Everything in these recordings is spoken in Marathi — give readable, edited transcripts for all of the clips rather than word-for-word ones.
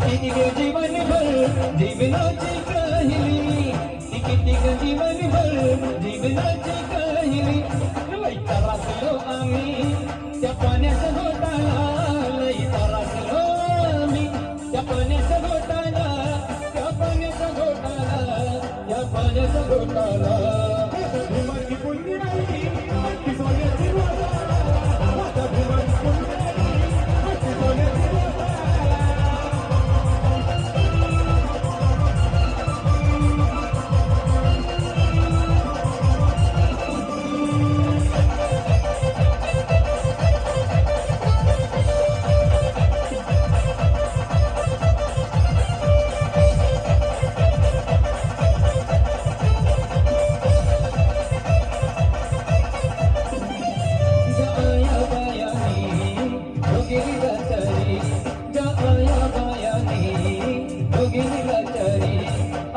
किती ग जीवनभर जीवनाची काहिली, किती ग जीवनभर जीवनाची काहिली. लई त्रासलो आम्ही त्या पाण्याचा घोटाळा, लई त्रासलो आम्ही त्या पाण्याचा घोटाळा, त्या पाण्याचा घोटाळा, त्या पाण्याचा घोटाळा. भीमाची पुण्य नाही ती सोन्याची वाला, माझ्या भीमाची पुण्य नाही ती सोन्याची वाला.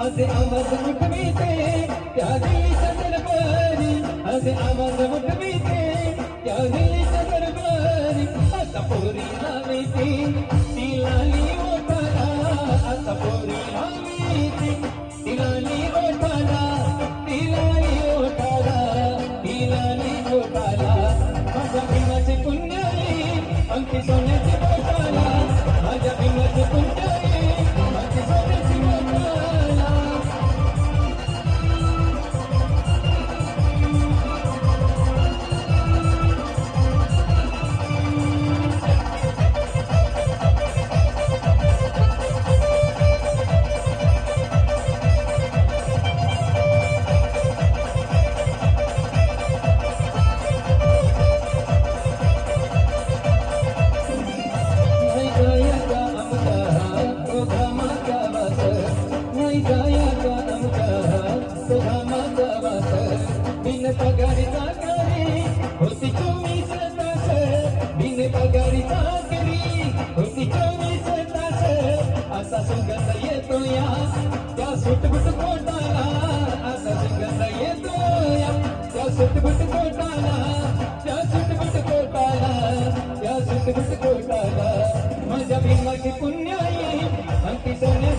आज आवाज उठविते त्या दिलीच्या दरबारी, आज आवाज उठविते त्या दिलीच्या दरबारी. आता पोरी लावीती ती लाली ओठाला, आता पोरी लावीती ती लाली ओठाला, ती लाली ओठाला, ती लाली ओठाला. माझ्या भीमाचे पुण्याई अंकी सोन्याची बोटाला, माझ्या भीमाचे पुण्याई अंकी सोन्याची बोटाला. बिन पगारी चाकरी होती 24 तास, बिन पगारी चाकरी होती 24 तास. असा सुगंध येतो या त्या सुटबुट कोटाला, असा सुगंध येतो या त्या सुटबुट कोटाला, त्या सुटबुट कोटाला, त्या सुटबुट कोटाला. माझ्या भीमाची पुण्याई अंकी सोन्या